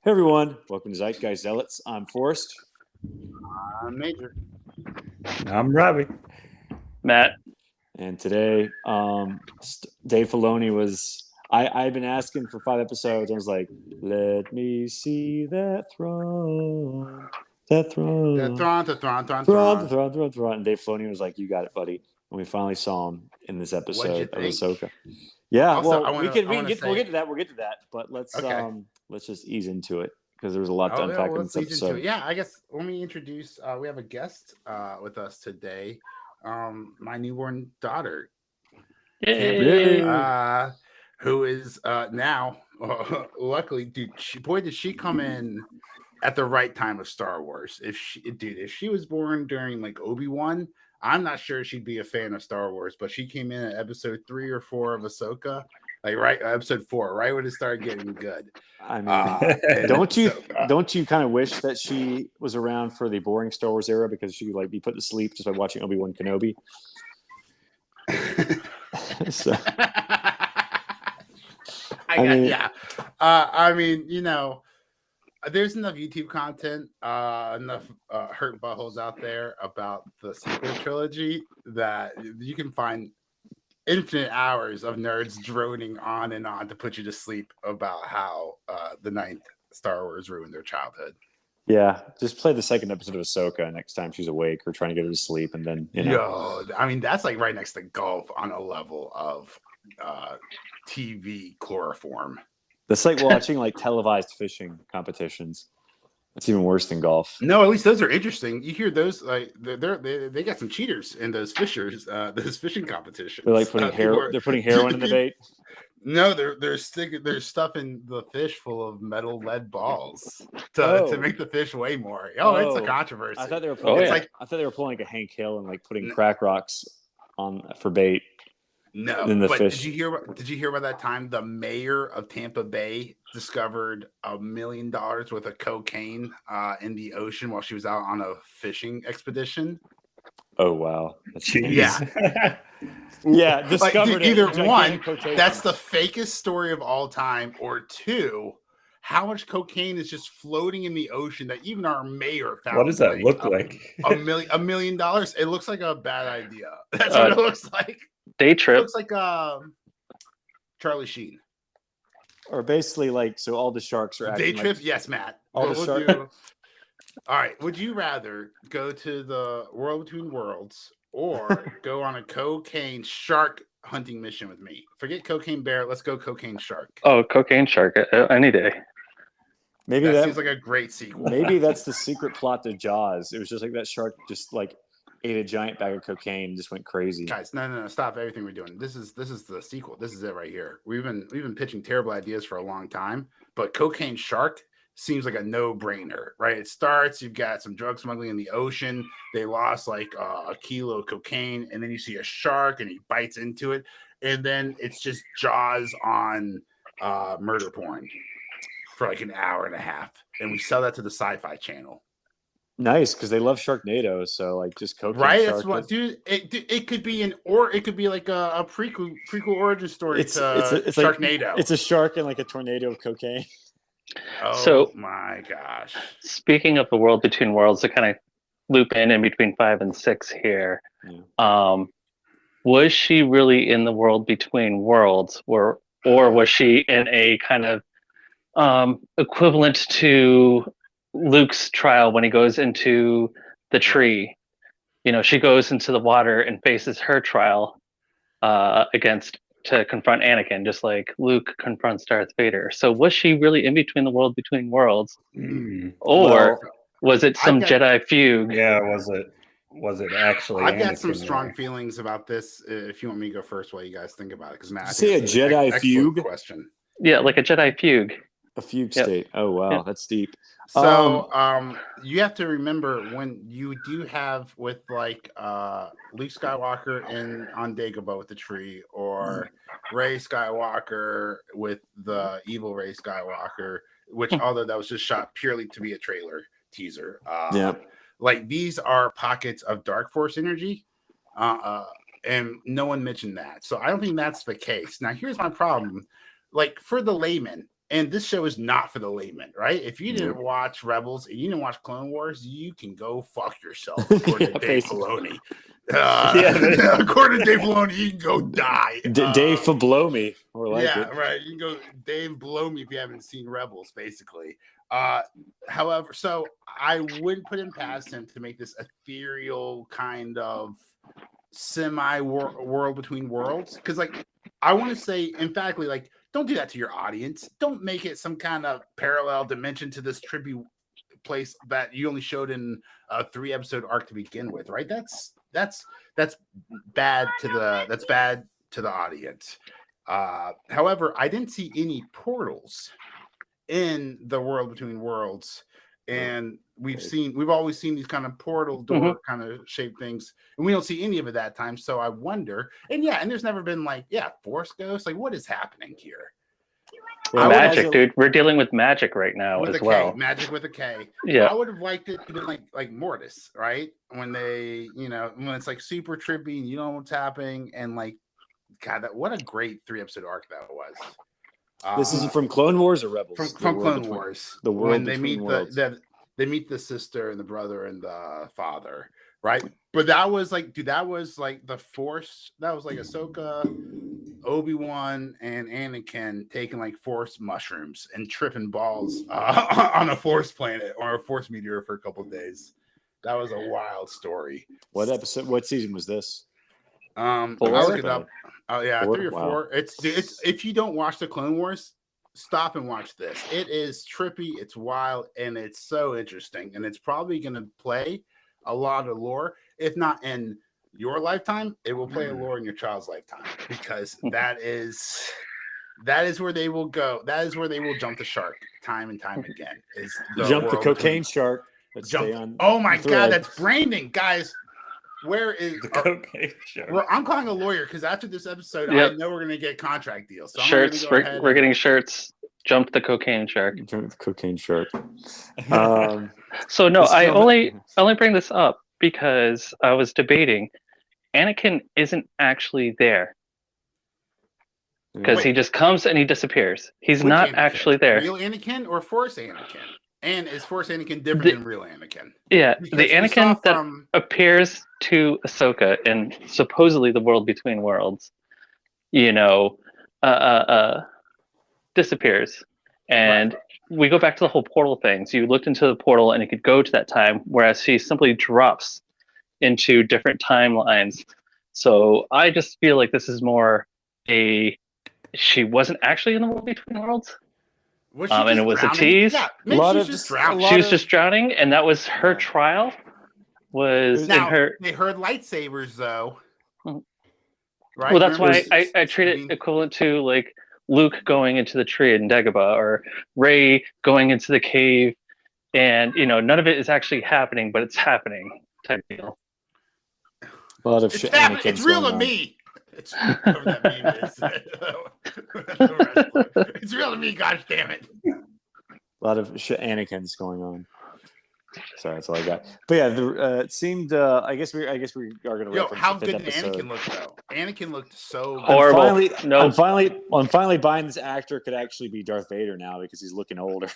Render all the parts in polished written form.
Hey everyone, welcome to Zeitgeist Zealots. I'm Forrest. I'm Major. I'm Robbie. Matt. And today, Dave Filoni was. I've been asking for 5 episodes. I was like, "Let me see that throne, that throne, The Thrawn. Thrawn." And Dave Filoni was like, "You got it, buddy." And we finally saw him in this episode of Ahsoka. Yeah, Also, well, we'll get to that. We'll get to that, but let's just ease into it because there was a lot to unpack in this episode. Yeah, I guess let me introduce. We have a guest with us today. My newborn daughter, Yay. who is now, luckily, dude. Did she come in at the right time of Star Wars? If she was born during like Obi-Wan, I'm not sure she'd be a fan of Star Wars. But she came in at episode 3 or 4 of Ahsoka. Like episode 4, right when it started getting good. I mean, don't you kind of wish that she was around for the boring Star Wars era because she would like be put to sleep just by watching Obi-Wan Kenobi? So, I mean, you know, there's enough YouTube content, enough hurt buttholes out there about the sequel trilogy that you can find infinite hours of nerds droning on and on to put you to sleep about how the 9th Star Wars ruined their childhood. Yeah, just play the second episode of Ahsoka next time she's awake or trying to get her to sleep, and then I mean, that's like right next to golf on a level of TV chloroform. That's like watching like televised fishing competitions. It's even worse than golf. No, at least those are interesting. You hear those like they got some cheaters in those those fishing competitions. They're like putting they're putting heroin in the bait. No, they're stuffing the fish full of metal lead balls to make the fish weigh more. It's a controversy. I thought they were pulling, I thought they were pulling like a Hank Hill and like putting crack rocks on for bait. No, but fish. Did you hear about that time the mayor of Tampa Bay discovered $1 million worth of cocaine in the ocean while she was out on a fishing expedition? Oh wow! Yeah. Yeah, discovered like, either one, that's the fakest story of all time, or 2, how much cocaine is just floating in the ocean that even our mayor found. What does that look like? $1 million. It looks like a bad idea. That's what it looks like. Day trip. It looks like Charlie Sheen. Or basically like so all the sharks are day trips. Yes, Matt. All the sharks. All right. Would you rather go to the World Between Worlds or go on a cocaine shark hunting mission with me? Forget cocaine bear. Let's go cocaine shark. Oh, cocaine shark any day. Maybe that seems like a great sequel. Maybe that's the secret plot to Jaws. It was just like that shark just like ate a giant bag of cocaine and just went crazy. Guys, no, stop everything we're doing. This is the sequel. This is it right here. We've been pitching terrible ideas for a long time, but cocaine shark seems like a no-brainer, right? It starts, you've got some drug smuggling in the ocean. They lost like a kilo of cocaine, and then you see a shark and he bites into it, and then it's just Jaws on murder porn for like an hour and a half, and we sell that to the Sci-Fi Channel. Nice, because they love Sharknado, so like just cocaine. Right, that's what, dude. It could be it could be like a prequel origin story to Sharknado. It's a shark and like a tornado of cocaine. Oh my gosh! Speaking of the World Between Worlds, to kind of loop in between 5 and 6 here, was she really in the World Between Worlds, or was she in a kind of equivalent to Luke's trial when he goes into the tree? You know, she goes into the water and faces her trial to confront Anakin, just like Luke confronts Darth Vader. So was she really in between the World Between Worlds, or was it some Jedi fugue? Yeah, was it actually? I've got some strong feelings about this. If you want me to go first, while you guys think about it, because Matt, say a Jedi fugue question. Yeah, like a Jedi fugue. A fugue state. Oh wow, that's deep. So you have to remember when you do have with like Luke Skywalker on Dagobah with the tree, or Rey Skywalker with the evil Rey Skywalker, which although that was just shot purely to be a trailer teaser. Like these are pockets of Dark Force energy, and no one mentioned that. So I don't think that's the case. Now here's my problem. Like for the layman, And this show is not for the layman, right? If you didn't watch Rebels and you didn't watch Clone Wars, you can go fuck yourself, according to Dave Filoni. According to Dave Filoni, you can go die. Dave below me, or like it. Right. You can go Dave below me if you haven't seen Rebels, basically. However, so I wouldn't put him past him to make this ethereal kind of world between worlds, because like I want to say emphatically, like, don't do that to your audience. Don't make it some kind of parallel dimension to this tribute place that you only showed in a 3-episode arc to begin with, right? That's bad to the audience. However, I didn't see any portals in the world between worlds, and we've always seen these kind of portal door kind of shaped things, and we don't see any of it that time. So I wonder, and there's never been like force ghosts. Like, what is happening here? Well, magic, dude. We're dealing with magic right now with as a well. K, magic with a K. Yeah, I would have liked it to be like Mortis, right? When they, when it's like super trippy and you know what's happening, and like, God, what a great 3-episode arc that was. This is from Clone Wars or Rebels? From Clone Wars. The world when they between meet worlds. they meet the sister and the brother and the father, right? But that was like, dude, that was like the Force. That was like Ahsoka, Obi-Wan, and Anakin taking like Force mushrooms and tripping balls on a Force planet or a Force meteor for a couple of days. That was a wild story. What episode? What season was this? I'll look it up. Oh yeah, 4? 3 or 4. Wow. It's if you don't watch the Clone Wars, stop and watch this. It is trippy, it's wild, and it's so interesting. And it's probably going to play a lot of lore, if not in your lifetime, it will play a lore in your child's lifetime, because that is where they will go. That is where they will jump the shark time and time again. Is jump the cocaine shark. Let's stay on. Oh my God, that's branding, guys. Where is the cocaine shark? Well, I'm calling a lawyer because after this episode, I know we're going to get contract deals. So shirts. We're getting shirts. Jump the cocaine shark. Jump the cocaine shark. So no, I only bring this up because I was debating. Anakin isn't actually there because he just comes and he disappears. He's not actually there. Real Anakin or Force Anakin? And is Force Anakin different than real Anakin? Yeah, because the Anakin that appears to Ahsoka in supposedly the world between worlds, disappears. And we go back to the whole portal thing. So you looked into the portal and it could go to that time, whereas she simply drops into different timelines. So I just feel like this is more she wasn't actually in the world between worlds. And it was drowning? A tease. Yeah, maybe she's just drowning. She was just drowning, and that was her trial. They heard lightsabers though. Right? Well, that's why I treat it equivalent to like Luke going into the tree in Dagobah, or Rey going into the cave, and none of it is actually happening, but it's happening type deal. A lot of shit. It's real to me. It's whatever that meme is. It's real to me, gosh damn it. A lot of shit Anakin's going on. Sorry, that's all I got. But yeah, it seemed. I guess we are going to. How good did Anakin look though? Anakin looked so horrible. I'm finally buying this actor could actually be Darth Vader now because he's looking older.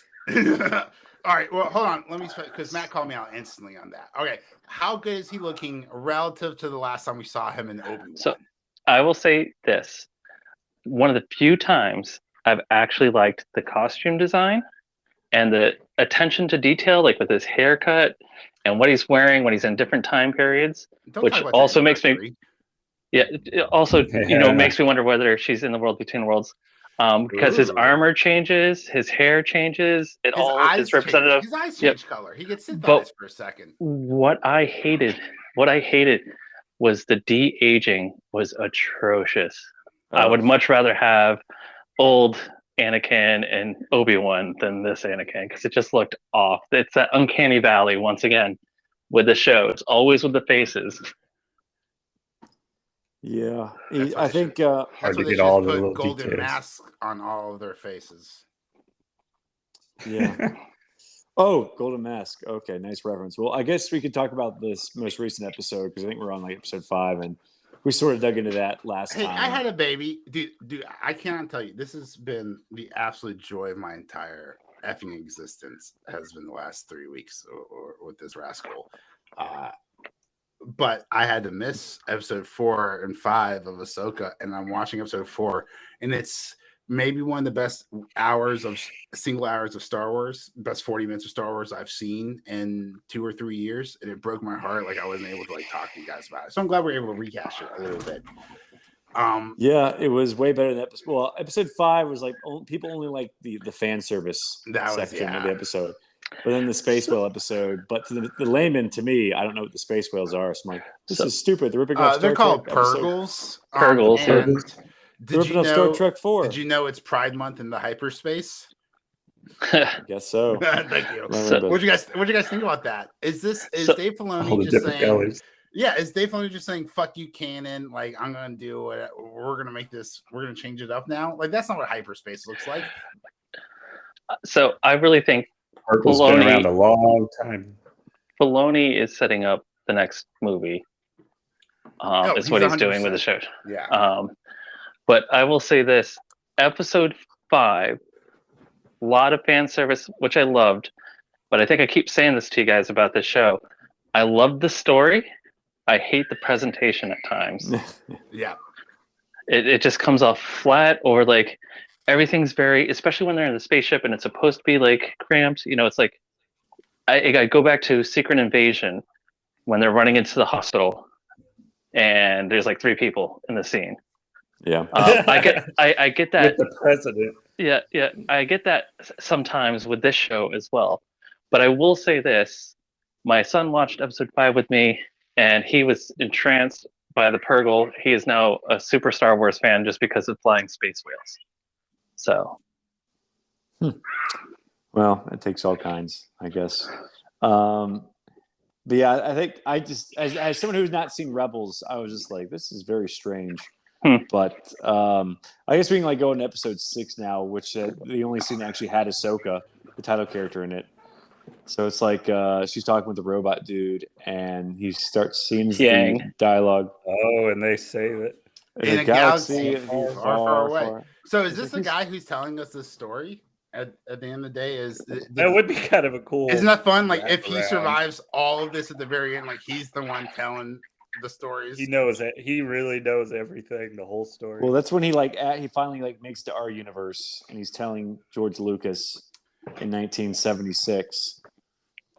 All right, well, hold on. Let me, because Matt called me out instantly on that. Okay, how good is he looking relative to the last time we saw him in Obi-Wan? So, I will say this: one of the few times I've actually liked the costume design and the attention to detail, like with his haircut and what he's wearing when he's in different time periods, which also makes me, it also makes me wonder whether she's in the world between worlds, because his armor changes, his hair changes, it all is representative. His eyes change color. He gets synthesized for a second. What I hated was the de-aging was atrocious. I would much rather have old Anakin and Obi-Wan than this Anakin, because it just looked off. It's that uncanny valley once again with the show. It's always with the faces. Yeah, I think that's why they should put golden masks on all of their faces. Yeah. Oh, golden mask. Okay, nice reference. Well, I guess we could talk about this most recent episode because I think we're on like episode 5, and we sort of dug into that last Hey, time. I had a baby, dude. I cannot tell you. This has been the absolute joy of my entire effing existence. Has been the last 3 weeks or with this rascal. But I had to miss episode 4 and 5 of Ahsoka, and I'm watching episode 4, and it's maybe one of the best single hours of Star Wars, best 40 minutes of Star Wars I've seen in 2 or 3 years, and it broke my heart. Like I wasn't able to like talk to you guys about it, so I'm glad we're able to recash it a little bit. Yeah, it was way better than episode. Well, episode 5 was like people only like the fan service section of the episode. But then the Space Whale episode, but to the layman, to me, I don't know what the Space Whales are. So I'm like, this is stupid. They're ripping off Star They're called Trek Purgles. Purgles. And they're ripping off Star Trek 4. Did you know it's Pride Month in the hyperspace? I guess so. Thank you. So- What do you guys think about that? Is Dave All Filoni the just different saying? colors. Yeah, is Dave Filoni just saying "fuck you, canon"? Like I'm gonna do it. We're gonna make this. We're gonna change it up now. Like that's not what hyperspace looks like. So I really think Purple's been around a long time. Filoni is setting up the next movie. Is what he's doing with the show. Yeah. But I will say this: episode 5, a lot of fan service, which I loved. But I think I keep saying this to you guys about this show. I love the story. I hate the presentation at times. Yeah. It just comes off flat, or like everything's very, especially when they're in the spaceship and it's supposed to be like cramped. You know, it's like I go back to Secret Invasion when they're running into the hospital and there's like 3 people in the scene. Yeah. I get that. With the president. Yeah, I get that sometimes with this show as well. But I will say this: my son watched episode 5 with me, and he was entranced by the Purgle. He is now a super Star Wars fan just because of flying space whales. So, Well, it takes all kinds, I guess. But yeah, I think I just, as someone who's not seen Rebels, I was just like, this is very strange. But I guess we can like go into episode 6 now, which the only scene that actually had Ahsoka, the title character, in it. So it's like she's talking with the robot dude, and he starts seeing the dialogue. Oh, and they say that In a galaxy far, far away. far. So is this the guy who's telling us this story? At the end of the day, that would be kind of a cool. Isn't that fun? Like if he background. survives all of this at the very end, like he's the one telling the stories. He knows it. He really knows everything, the whole story. Well, that's when he he finally like makes to our universe, and he's telling George Lucas in 1976,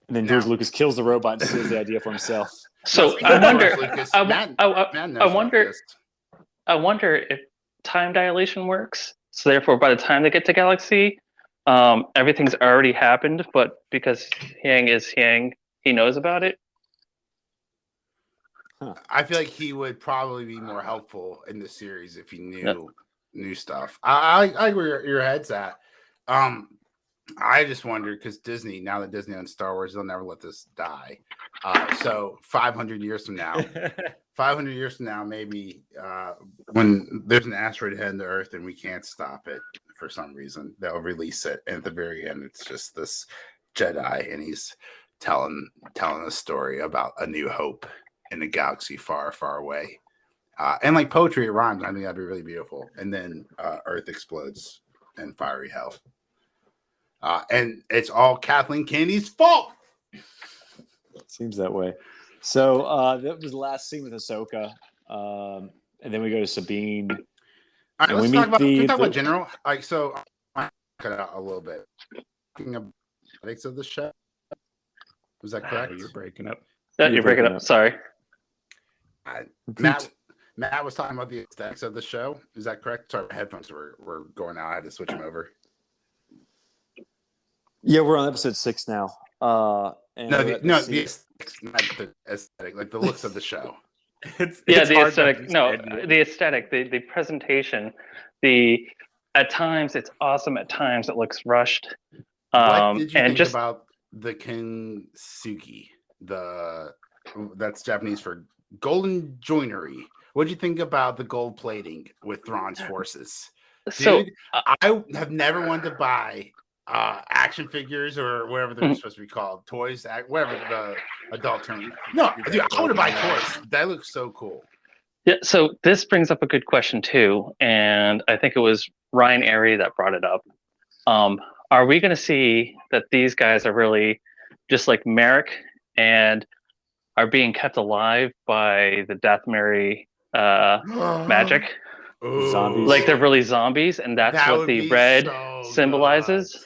and then George Lucas kills the robot and steals the idea for himself. So I wonder if time dilation works. So therefore, by the time they get to Galaxy, everything's already happened. But because Yang is Yang, he knows about it. I feel like he would probably be more helpful in the series if he knew new stuff. I like where your head's at. I just wonder because Disney, now that Disney owns Star Wars, they'll never let this die. So 500 years from now, maybe when there's an asteroid heading to Earth and we can't stop it for some reason, they'll release it. And at the very end, it's just this Jedi, and he's telling a story about a new hope in a galaxy far, far away. And like poetry, it rhymes. I think that'd be really beautiful. And then Earth explodes in fiery hell. And it's all Kathleen Kennedy's fault. Seems that way. So that was the last scene with Ahsoka. And then we go to Sabine. All right, let's talk about, can we talk about general? Like, so I cut out a little bit. Talking about the of the show. Was that correct? You're breaking up. You're breaking up. Sorry. Matt was talking about the aesthetics of the show. Is that correct? Sorry, my headphones were going out. I had to switch them over. Yeah, we're on episode 6 now. The aesthetic, like the looks of the show. The aesthetic. No, the aesthetic, the presentation. At times it's awesome. At times it looks rushed. What did you think about the kintsugi? That's Japanese for golden joinery. What did you think about the gold plating with Thrawn's forces? Dude, I have never wanted to buy action figures or whatever they're supposed to be called, toys, whatever the adult term. No, dude, I want to buy toys. That looks so cool. Yeah, so this brings up a good question too, and I think it was Ryan Airy that brought it up. Um, are we going to see that these guys are really just like Merrick and are being kept alive by the Dathmeri magic? Ooh, Like they're really zombies, and that's that what would the be red so symbolizes.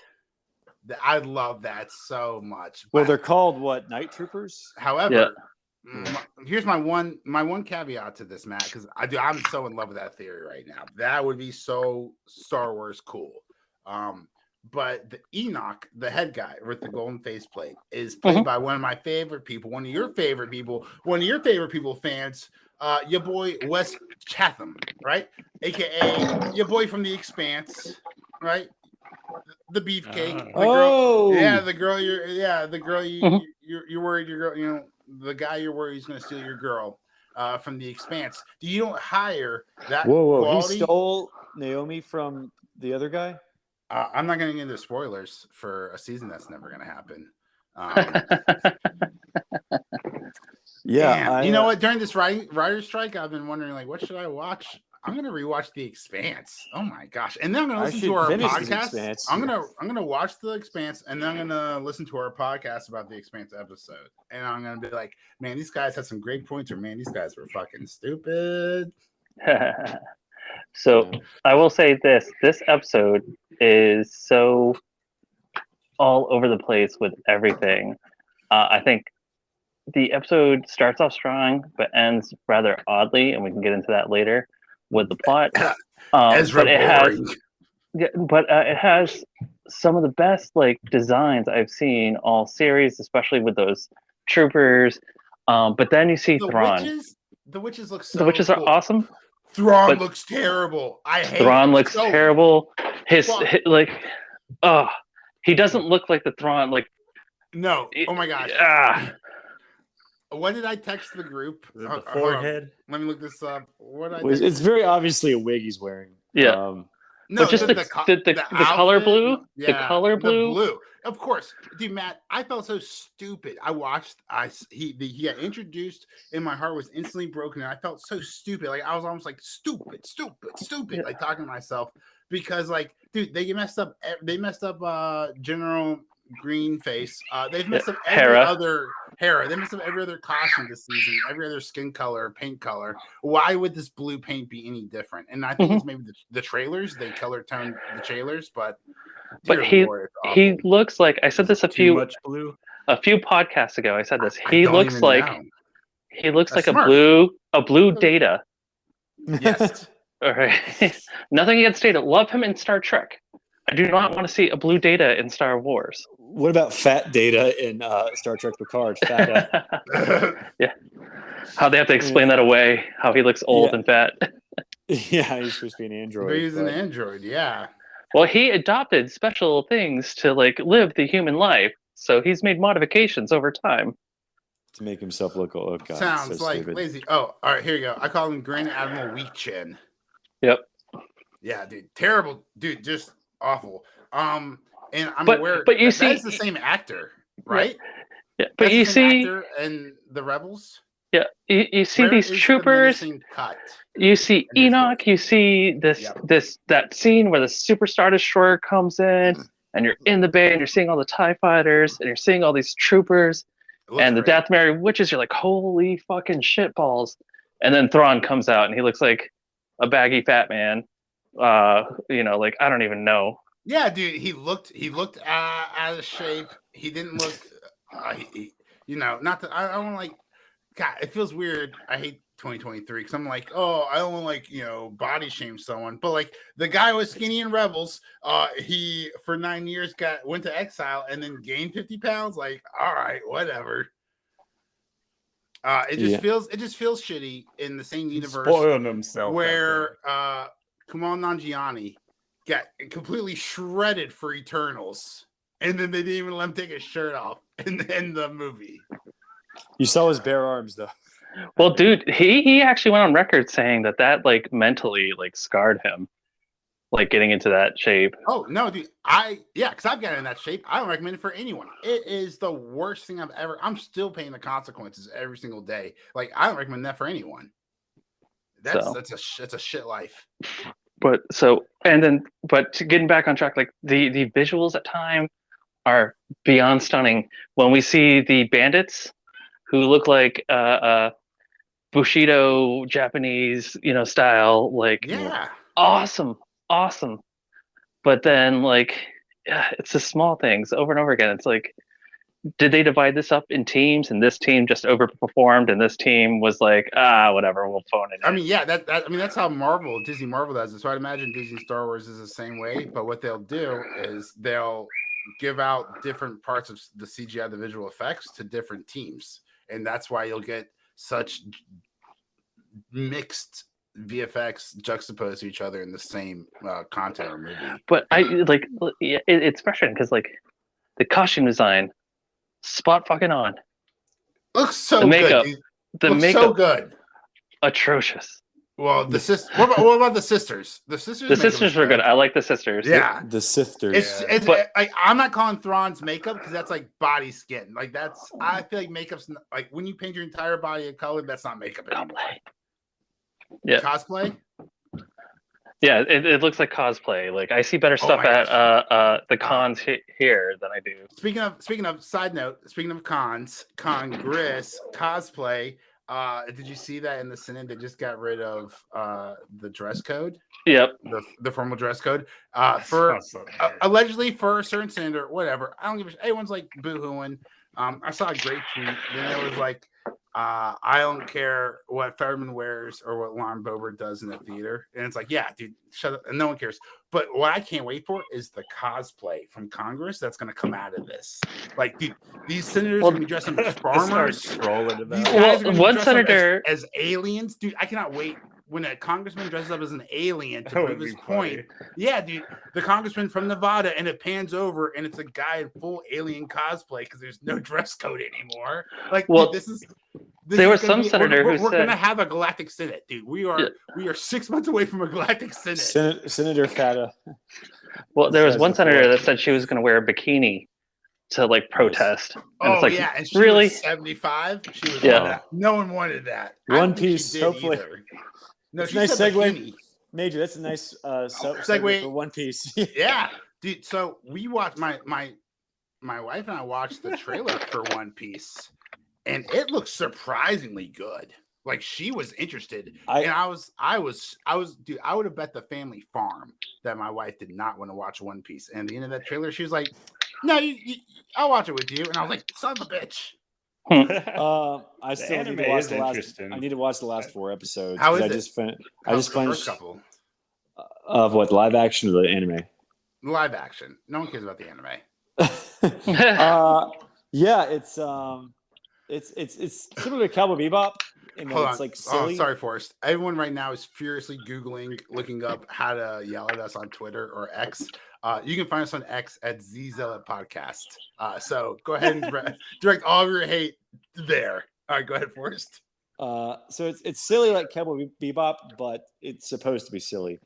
good. I love that so much. Well, But they're called what? Night troopers? however, Yeah. here's my one caveat to this, Matt, because I'm so in love with that theory right now. That would be so Star Wars cool. But the Enoch, the head guy with the golden faceplate, is played by one of my favorite people, one of your favorite people fans, your boy Wes Chatham, right? AKA your boy from The Expanse, right? The beefcake, the girl, the girl you're worried your girl, the guy you're worried he's going to steal your girl from The Expanse. You don't hire that Whoa! quality. He stole Naomi from the other guy. I'm not going to get into spoilers for a season that's never going to happen. Yeah, you know what? During this writer's strike, I've been wondering, like, what should I watch? I'm gonna rewatch The Expanse. Oh my gosh! And then I'm gonna listen to our podcast. I'm gonna watch The Expanse, and then I'm gonna listen to our podcast about The Expanse episode. And I'm gonna be like, man, these guys had some great points, or man, these guys were fucking stupid. So I will say this episode is so all over the place with everything. I think the episode starts off strong but ends rather oddly, and we can get into that later with the plot. But it has some of the best like designs I've seen all series, especially with those troopers. But then you see Thrawn. The witches look so the witches cool. are awesome. Thrawn looks terrible. I hate Thrawn looks terrible. His like, he doesn't look like the Thrawn. Like, no. Oh my gosh. What did I text the group? The forehead. Let me look this up. It's very obviously a wig he's wearing. Yeah. No, but just the color blue. Yeah, the color blue. The blue. Of course. Dude, Matt, I felt so stupid. He got introduced and my heart was instantly broken. And I felt so stupid. Like I was almost like stupid, Yeah. like talking to myself. Because like, dude, they messed up General Green Face. They've messed up every other Hera. They messed up every other costume this season, every other skin color, paint color. Why would this blue paint be any different? And I think it's maybe the trailers. They color toned the trailers, but he looks like I said this a few podcasts ago. I said this. He looks like a blue Data. Yes. All right. Nothing against Data. Love him in Star Trek. I do not want to see a blue Data in Star Wars. What about Fat Data in Star Trek Picard? Yeah. How they have to explain that away, how he looks old and fat. Yeah, he's supposed to be an android. But he's an android, yeah. Well, he adopted special things to like live the human life. So he's made modifications over time. To make himself look sounds so like stupid. lazy. Oh, all right, here you go. I call him Grand Admiral Weak Chin. Yep. Yeah, dude. Terrible. Dude, just awful. And I'm aware but you see that's the same actor, right? Yeah. But that's you see and the Rebels. Yeah, you see these troopers. You see Enoch. You see that scene where the Super Star Destroyer comes in, and you're in the bay, and you're seeing all the TIE fighters, and you're seeing all these troopers, and the Dathmeri witches. You're like, holy fucking shit balls! And then Thrawn comes out, and he looks like a baggy fat man. Like I don't even know. Yeah, dude, he looked out of shape. He didn't look, not that I don't like. God, it feels weird. I hate 2023 because I'm like, I don't like body shame someone, but like the guy was skinny in Rebels. He for 9 years went to exile and then gained 50 pounds. Like, all right, whatever. It just feels shitty in the same universe. Spoiling himself where Kumail Nanjiani got completely shredded for Eternals, and then they didn't even let him take his shirt off in the movie. You saw his bare arms, though. Well, dude, he actually went on record saying that like mentally like scarred him, like getting into that shape. Oh no, dude, because I've gotten in that shape. I don't recommend it for anyone. It is the worst thing I've ever. I'm still paying the consequences every single day. Like I don't recommend that for anyone. That's a shit life. But getting back on track, like the visuals at time are beyond stunning. When we see the bandits who look like Bushido Japanese, style, like Yeah. awesome. But then it's the small things over and over again. It's like, did they divide this up in teams and this team just overperformed and this team was like, whatever, we'll phone it in. I mean, yeah, that's how Disney Marvel does it. So I'd imagine Disney Star Wars is the same way, but what they'll do is they'll give out different parts of the CGI, the visual effects, to different teams. And that's why you'll get such mixed VFX juxtaposed to each other in the same content or movie. But it's frustrating because the costume design, spot fucking on. Looks so The makeup, good. the Looks makeup, so good. atrocious. Well, what about the sisters? The sisters were good. I like the sisters. Yeah, the sifters. I'm not calling Thrawn's makeup because that's like body skin. Like I feel like makeup's like when you paint your entire body a color, that's not makeup anymore. Yeah, cosplay. Yeah, it looks like cosplay. Like I see better stuff at the cons here than I do. Speaking of side note, speaking of Congress cosplay. Did you see that in the Senate they just got rid of the dress code? Yep. The formal dress code for allegedly for a certain senator, whatever. I don't give a shit. Everyone's like boo-hooing. I saw a great tweet. Then it was like, I don't care what Fetterman wears or what Lauren Boebert does in the theater. And it's like, yeah, dude, shut up. And no one cares. But what I can't wait for is the cosplay from Congress that's going to come out of this. Like, dude, these senators are going to be dressed up as farmers. These guys are going to be dressed up as aliens. Dude, I cannot wait when a congressman dresses up as an alien to prove his point. Yeah, dude, the congressman from Nevada, and it pans over, and it's a guy in full alien cosplay because there's no dress code anymore. Like, dude, this is there was some senator who said we're going to have a galactic senate, dude. We are 6 months away from a galactic senate. Senator Fata. Well, there was one senator that said she was going to wear a bikini to protest. And it's like, yeah, and she really? was 75. She was no one wanted that. One Piece, hopefully. Either. No, it's a nice segue. Major, that's a nice segue for One Piece. Yeah, dude. So we watched my wife and I watched the trailer for One Piece, and it looks surprisingly good. Like she was interested, and I was, dude. I would have bet the family farm that my wife did not want to watch One Piece. And at the end of that trailer, she was like, "No, I'll watch it with you." And I was like, "Son of a bitch." I still need to watch the last. I need to watch the last 4 episodes. How is it? I just finished a couple of what, live action or the anime? Live action. No one cares about the anime. Yeah, it's similar to Cowboy Bebop. Hold it's on. like silly. Sorry, Forrest. Everyone right now is furiously looking up how to yell at us on Twitter or X. You can find us on X at Zealot Podcast. So go ahead and direct all of your hate there. All right, go ahead, Forrest. So it's silly like Cowboy Bebop, but it's supposed to be silly,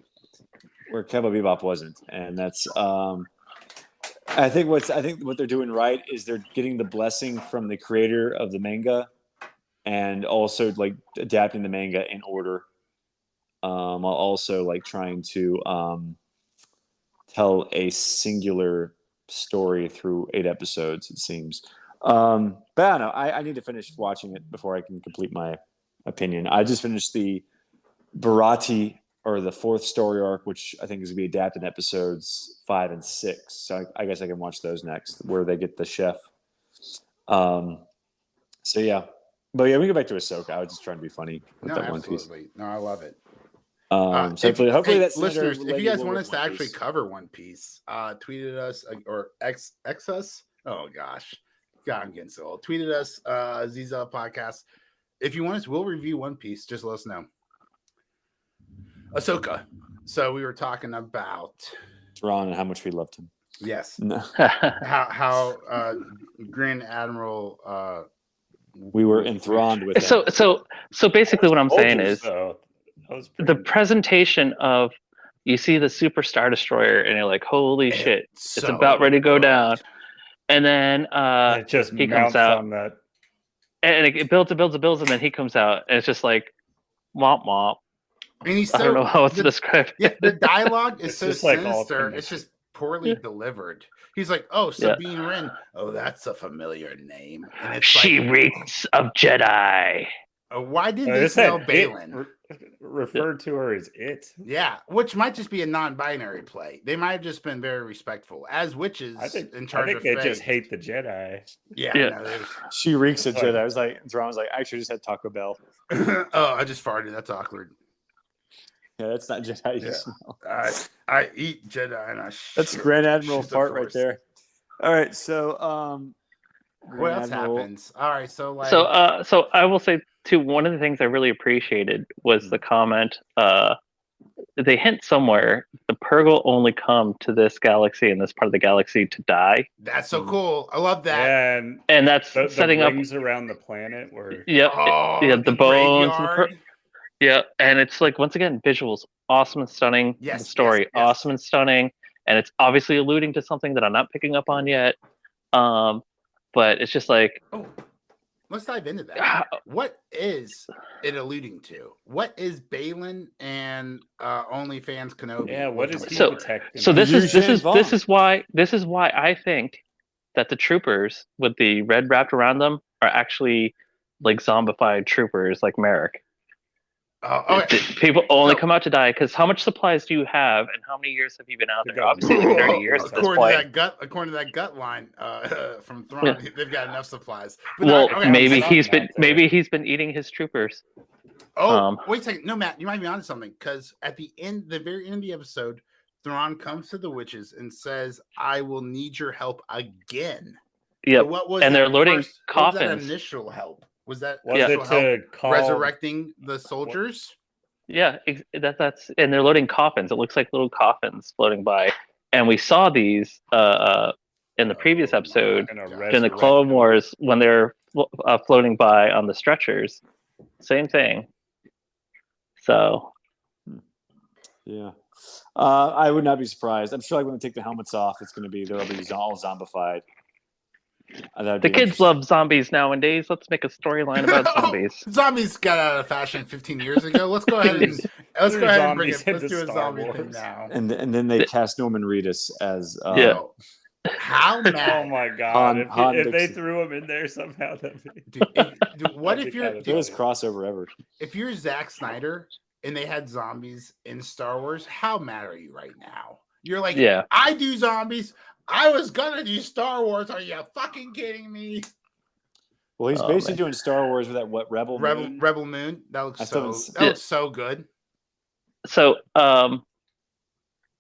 where Cowboy Bebop wasn't, and that's I think what they're doing right is they're getting the blessing from the creator of the manga, and also adapting the manga in order, while also trying to tell a singular story through 8 episodes, it seems. But I don't know. I need to finish watching it before I can complete my opinion. I just finished the Barati, or the 4th story arc, which I think is going to be adapted in episodes 5 and 6. So I guess I can watch those next, where they get the chef. So yeah. But yeah, we can go back to Ahsoka. I was just trying to be funny with that One Piece. No, I love it. So hopefully that's listeners. If you guys want us to actually cover One Piece, tweeted us or X us. Oh gosh, God, I'm getting so old. Tweeted us, Ziza Podcast. If you want us, we'll review One Piece. Just let us know. Ahsoka. So we were talking about Thrawn and how much we loved him. Yes. No. how Grand Admiral. We were enthralled with him. So basically, what I'm saying is the presentation of, you see the Super Star Destroyer and you're like, holy shit, it's about ready to go down, and then it just he comes out on that, and it builds and then he comes out and it's just like womp womp, And he's I don't know how else to the, describe yeah, it. the dialogue is It's so just like all sinister. It's connected. just poorly delivered. He's like, "Oh, Yeah. Sabine Wren. Oh, that's a familiar name." And it's She like, reeks of Jedi. why didn't they They smell said Balin? referred to her as it. Yeah, which might just be a non-binary play. They might have just been very respectful as witches I think in charge of they faith. just hate the Jedi. Yeah, Yeah. no, there's. She reeks of It's like- Jedi. I was like, Thrawn was like, I actually just had Taco Bell. Oh, I just farted. That's awkward. Yeah, that's not Jedi. You Yeah. smell. I eat Jedi and I. That's shoot- Grand Admiral shoot the fart right Force. there. All right, so What Grand else Admiral- happens? All right, so like, So I will say too, one of the things I really appreciated was the comment. They hint somewhere the Purgle only come to this galaxy and this part of the galaxy to die, that's so cool. I love that. And that's the setting up. rings around the planet where Yep. Oh, yeah, the bones. And graveyard. yeah, and it's like once again visuals, awesome and stunning. Yes, the story, yes, yes. awesome and stunning, and it's obviously alluding to something that I'm not picking up on yet. But it's just like, Oh, let's dive into that. ah, What is it alluding to? What is Balin and OnlyFans Kenobi? yeah, what is he So- protecting? so this is Yushin Vong. this is why I think that the troopers with the red wrapped around them are actually like zombified troopers like Merrick. Okay. People only So- come out to die because how much supplies do you have and how many years have you been out To there? go Obviously, like 30 years at this according point. to that gut line from Thrawn, Yeah. they've got enough supplies. But Well, okay, maybe I'm he's out been there. eating his troopers. Oh, wait a second. No, Matt, you might be onto something because at the very end of the episode, Thrawn comes to the witches and says, "I will need your help again." Yep. What was And that they're loading what was that coffins. initial help? Was that was initial it help to call resurrecting the soldiers? Yeah, that's and they're loading coffins. It looks like little coffins floating by, and we saw these in the previous Oh episode and a God. in the resurrect Clone them? Wars when they're floating by on the stretchers. Same thing. So Yeah. I would not be surprised. I'm sure like when they take the helmets off, it's going to be they'll be all zombified. the kids love zombies nowadays. Let's make a storyline about zombies. Zombies got out of fashion 15 years ago. Let's go ahead and bring it. Zombies Let's into do a Star zombie thing Wars. now. and then they cast Norman Reedus as Yeah. Oh, how Oh mad, my god! Han if they Dixon. threw him in there somehow, that'd be... dude, what That'd if be you're kinda greatest crossover ever. if you're Zack Snyder and they had zombies in Star Wars? How mad are you right now? You're like, Yeah. I do zombies. I was gonna do Star Wars. Are you fucking kidding me? Well, he's Oh, basically man. doing Star Wars with that Rebel Moon. That looks I still so haven't so good. So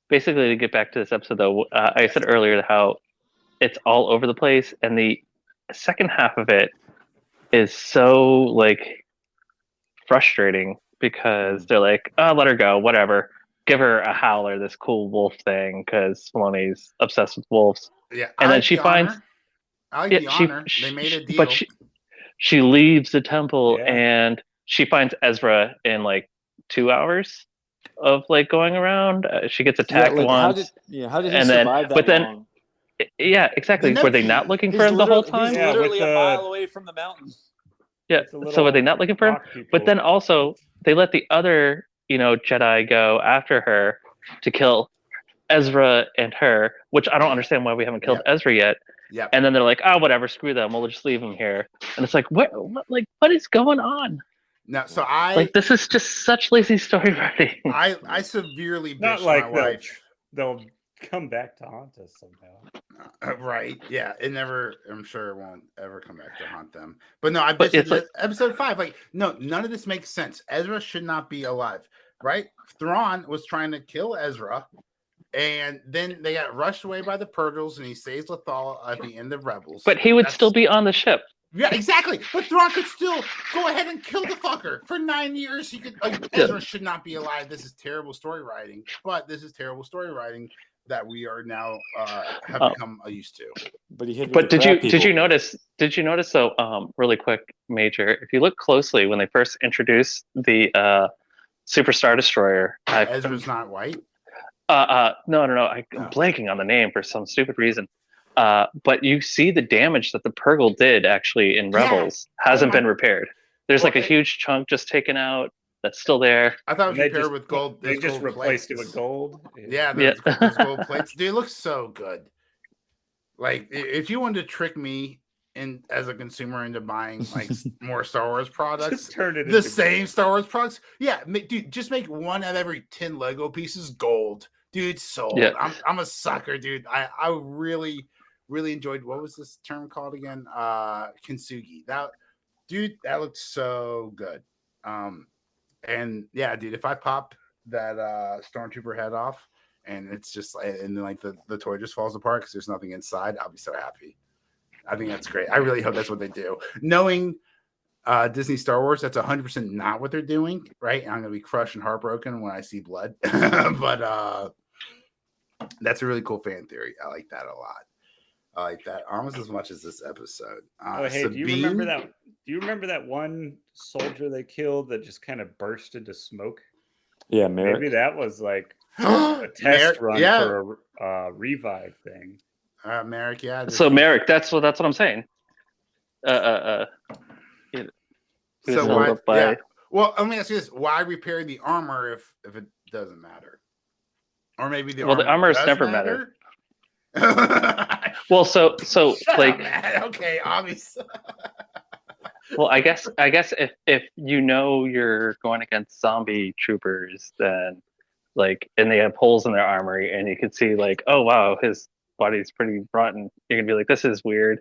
basically, to get back to this episode, though, I said earlier how it's all over the place, and the second half of it is so like frustrating because they're like, "Oh, let her go, whatever. Give her a howler, this cool wolf thing," because Filoni's obsessed with wolves. Yeah, And I then like she the finds- honor. I like Yeah, the honor. They made a deal. but she leaves the temple Yeah. and she finds Ezra in like 2 hours of like going around. She gets attacked once. How did he and then- survive that but then- long? Yeah, exactly. The Were they Nephi- not looking He's for him the whole literally- He's time? Yeah, literally with a the- mile away from the mountain. Yeah. The So were they little not looking for him? rock people. But then also they let the other, Jedi go after her to kill Ezra and her, which I don't understand why we haven't killed Ezra yet. Yeah. And then they're like, "Oh, whatever, screw them. We'll just leave him here." And it's like, what is going on? No, so I Like, this is just such lazy story writing. I severely not bitched like my wife. they'll come back to haunt us somehow. Right. Yeah. It never, I'm sure it won't ever come back to haunt them. But no, I But bet it's like- episode 5, like, no, none of this makes sense. Ezra should not be alive, right? Thrawn was trying to kill Ezra, and then they got rushed away by the Purgles, and he saves Lothal at the end of Rebels. But he would That's- still be on the ship. Yeah, exactly. But Thrawn could still go ahead and kill the fucker for 9 years. He could. Like, Yeah. Ezra should not be alive. This is terrible story writing. But this is terrible story writing that we are now have Oh. become used to. But he hit. But did you notice though, really quick, Major, if you look closely when they first introduced the Super Star Destroyer, Ezra's not white. no, I'm Oh. blanking on the name for some stupid reason. But you see the damage that the Purgle did actually in Yeah. Rebels hasn't Oh my- been repaired. There's Well, like a it- huge chunk just taken out. that's still there. I thought it was They repaired just with gold. They those just gold replaced plates. it with gold. Yeah, Yeah. those gold plates. Dude, it looks so good. Like, if you wanted to trick me in as a consumer into buying like more Star Wars products, Just turn it the into same gold. Star Wars products, yeah, dude, just make one out of every 10 Lego pieces gold, dude. Sold. Yeah. I'm a sucker, dude. I really enjoyed, what was this term called again? Kintsugi. That looked so good. And yeah, dude, if I pop that stormtrooper head off and it's just and then like the toy just falls apart because there's nothing inside, I'll be so happy. I think that's great. I really hope that's what they do. Knowing Disney Star Wars, that's 100% not what they're doing, right? And I'm gonna be crushed and heartbroken when I see blood. But that's a really cool fan theory. I like that a lot. I like that almost as much as this episode. Oh, hey, do you remember that? Do you remember that one soldier they killed that just kind of burst into smoke? Yeah, Merrick. Maybe that was like a test run for a revive thing. Merrick, yeah. So Merrick, that's what I'm saying. So why, yeah. Well, let me ask you this: why repair the armor if it doesn't matter? Or maybe the armor does never matter. Well, so Shut like, up, man. Okay, obviously. well, I guess if you know you're going against zombie troopers, then like, and they have holes in their armor, and you can see like, oh wow, his body's pretty rotten. You're gonna be like, this is weird.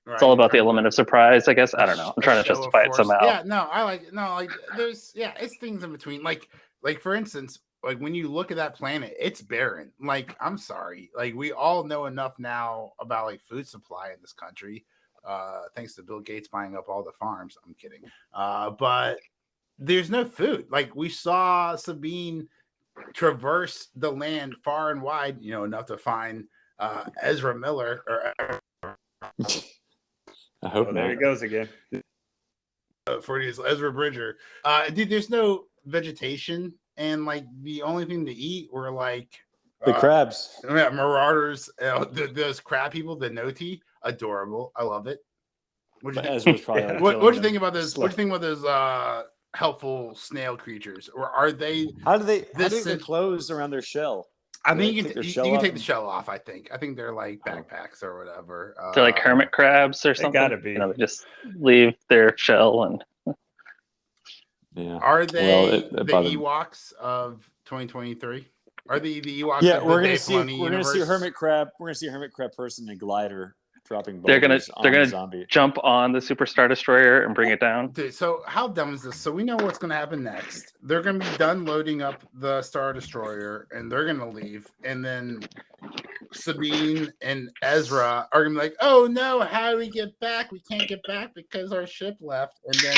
Right, it's all about the element of surprise, I guess. I don't know. I'm trying to justify it somehow. Yeah, no, I like like there's it's things in between. Like for instance, like when you look at that planet, it's barren. Like, I'm sorry. Like, we all know enough now about like food supply in this country. Thanks to Bill Gates buying up all the farms. I'm kidding. But there's no food. Like, we saw Sabine traverse the land far and wide, enough to find Ezra Miller or I hope there he goes again. for his Ezra Bridger. Dude, there's no vegetation, and like the only thing to eat were like the crabs. Marauders, those crab people, the Noti, adorable. I love it. What do you think about those? What do you think about those helpful snail creatures? Or are they? How do they close around their shell? I think you can take the shell off. I think they're like backpacks or whatever. They're like hermit crabs or something. Gotta be. They just leave their shell and. Yeah. Are they the Ewoks of 2023? Are the Ewoks? Yeah, we're gonna see a hermit crab. We're gonna see a hermit crab person in a glider dropping. They're gonna jump on the Super Star Destroyer and bring it down. Dude, so how dumb is this? So we know what's gonna happen next. They're gonna be done loading up the Star Destroyer, and they're gonna leave, and then Sabine and Ezra are gonna be like, "Oh no, how do we get back? We can't get back because our ship left." And then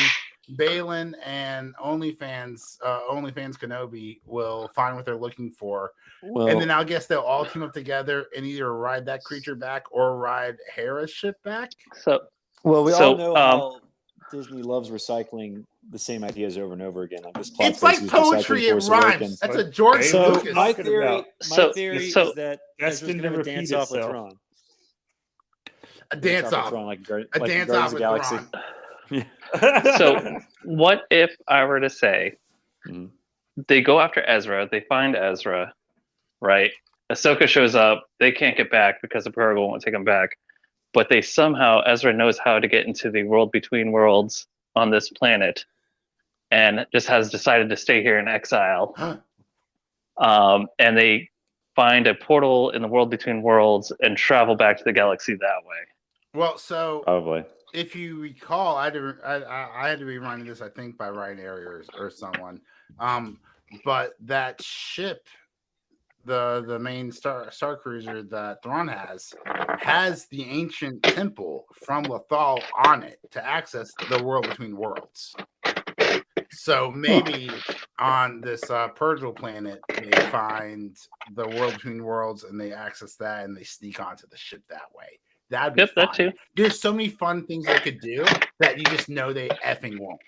Balin and OnlyFans Kenobi will find what they're looking for, and then I guess they'll all team up together and either ride that creature back or ride Hera's ship back. We all know how Disney loves recycling the same ideas over and over again. Like this plot, it's like poetry. It rhymes. That's a George Lucas. My theory is that that's going to dance off with Thrawn. A dance off, like a dance off with Galaxy. Thrawn. So what if I were to say they go after Ezra, they find Ezra, right? Ahsoka shows up, they can't get back because the protocol won't take them back, but they somehow, Ezra knows how to get into the world between worlds on this planet and just has decided to stay here in exile. And they find a portal in the world between worlds and travel back to the galaxy that way. Well, so probably. If you recall, I had to be reminded this, I think, by Ryan Arias or someone. But that ship, the main star cruiser that Thrawn has the ancient temple from Lothal on it to access the world between worlds. So maybe on this Purgil planet, they find the world between worlds and they access that and they sneak onto the ship that way. That'd be fun. That too. There's so many fun things they could do that you just know they effing won't.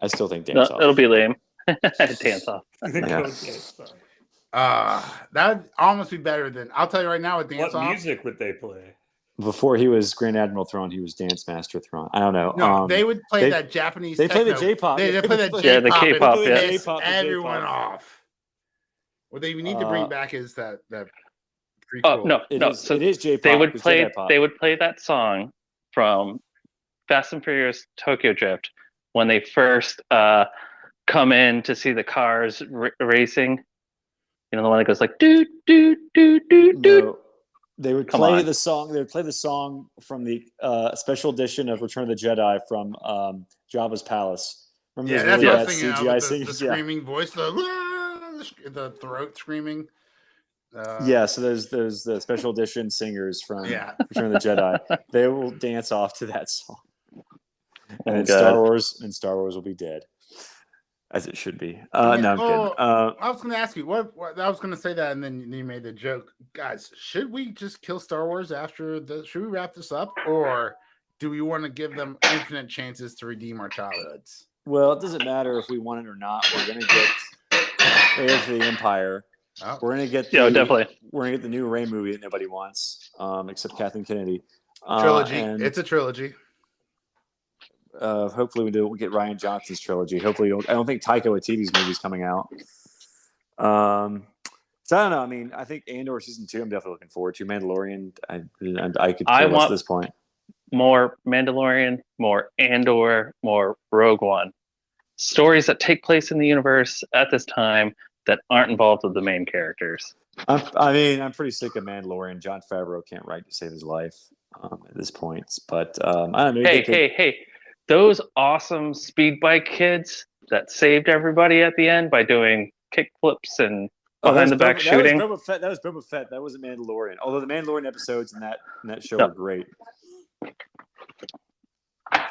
I still think dance off. It'll be lame. Dance off. That would almost be better than, I'll tell you right now, with dance what off. Music would they play? Before he was Grand Admiral Thrawn, he was Dance Master Thrawn. I don't know. No, they would play that Japanese. They play the techno. J-pop. They play that J-pop. Yeah, the K-pop. and Yeah, piss J-pop, the everyone J-pop. off. What they need to bring back is that prequel. Oh no, It no. is- So it is J-pop. they would it's play. Jedi pop. They would play that song from Fast and Furious Tokyo Drift when they first come in to see the cars racing. You know, the one that goes like do do do do do. No, they would Come play on. the song. They would play the song from the special edition of Return of the Jedi from Jabba's palace. Remember Yeah, those that's really what I bad was thinking. CGI The singers? Yeah. screaming voice, the throat screaming. Yeah, so there's the special edition singers from Yeah. Return of the Jedi. They will dance off to that song, and then God. Star Wars will be dead, as it should be. No, I'm kidding. I was going to ask you what I was going to say that, and then you made the joke, guys. Should we just kill Star Wars after the? Should we wrap this up, or do we want to give them infinite chances to redeem our childhoods? Well, it doesn't matter if we want it or not. We're gonna get Heirs of the Empire. Oh. We're gonna get Definitely. We're gonna get the new Rey movie that nobody wants, except Kathleen Kennedy. Trilogy. And, It's a trilogy. hopefully we'll get Ryan Johnson's trilogy. Hopefully, I don't think Taika Waititi's movie's coming out. So I don't know. I mean, I think Andor season 2. I'm definitely looking forward to. Mandalorian. I could care less at this point. More Mandalorian, more Andor, more Rogue One. Stories that take place in the universe at this time that aren't involved with the main characters. I'm pretty sick of Mandalorian. John Favreau can't write to save his life at this point. But I don't know. Hey! Those awesome speed bike kids that saved everybody at the end by doing kick flips and behind the back shooting. That was Boba Fett. That wasn't Mandalorian. Although the Mandalorian episodes in that show were great.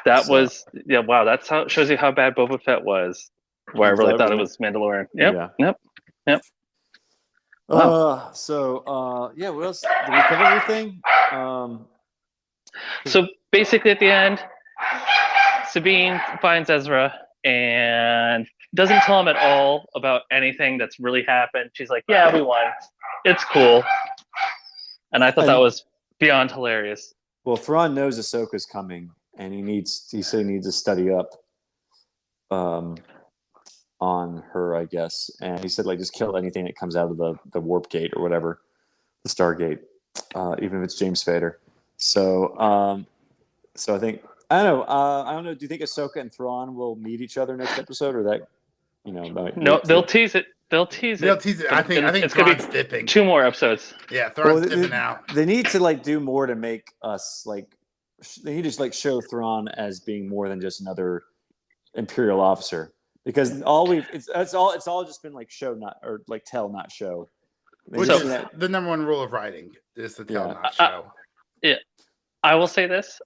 Wow. That's how it shows you how bad Boba Fett was. Where I really thought it was Mandalorian. Yep. Wow. What else? Did we cover everything? So basically, at the end, Sabine finds Ezra and doesn't tell him at all about anything that's really happened. She's like, "Yeah, we won. It's cool." And I thought that was beyond hilarious. Well, Thrawn knows Ahsoka's coming, and he said he needs to study up on her, I guess. And he said, like, just kill anything that comes out of the warp gate or whatever, the Stargate, even if it's James Spader. So I think I don't know. Do you think Ahsoka and Thrawn will meet each other next episode, or that No, they'll tease it. They'll tease it. I think it's gonna Thrawn's be dipping. 2 more episodes. Yeah, Thrawn's dipping out. They need to do more to make us they need to show Thrawn as being more than just another Imperial officer, because it's all just been show not or tell not show. Which is the number one rule of writing is to tell not show. Yeah. I will say this.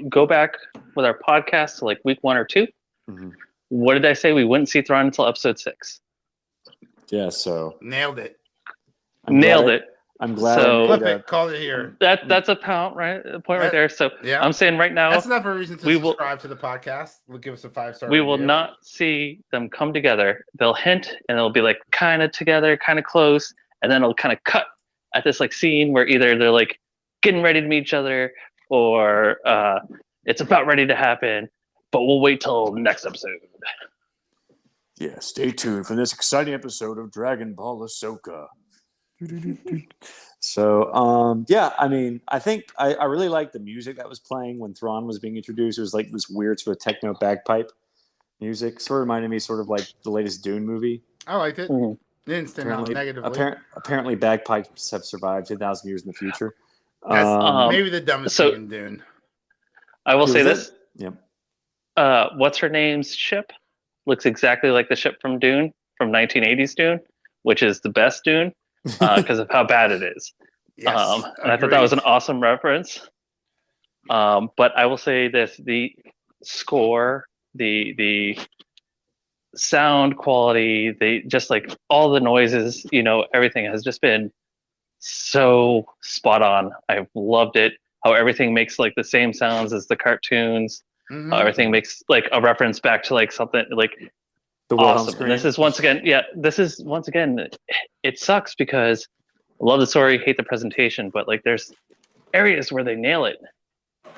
Go back with our podcast to week 1 or 2. Mm-hmm. What did I say? We wouldn't see Thrawn until episode 6. Yeah, so nailed it. Nailed it. I'm glad. So call it here. That's a point right there. So yeah. I'm saying right now, that's enough of a reason to subscribe to the podcast. We'll give us a 5-star. We will not see them come together. They'll hint, and they'll be kind of together, kind of close, and then it'll kind of cut at this scene where either they're getting ready to meet each other, or it's about ready to happen. But we'll wait till the next episode. Yeah, stay tuned for this exciting episode of Dragon Ball Ahsoka. So, I think I really liked the music that was playing when Thrawn was being introduced. It was this weird sort of techno bagpipe music. Sort of reminded me the latest Dune movie. I liked it. Mm-hmm. Didn't stand out negatively. Apparently, bagpipes have survived 10,000 years in the future. That's maybe the dumbest thing in Dune. I will say this. Yep. What's her name's ship looks exactly like the ship from Dune, from 1980s Dune, which is the best Dune because of how bad it is. Yes, and I thought that was an awesome reference. But I will say this: the score, the sound quality, just all the noises, everything has just been so spot on. I've loved it. How everything makes the same sounds as the cartoons. Mm-hmm. How everything makes a reference back to something the awesome. And this is once again, it sucks because I love the story, hate the presentation, but there's areas where they nail it,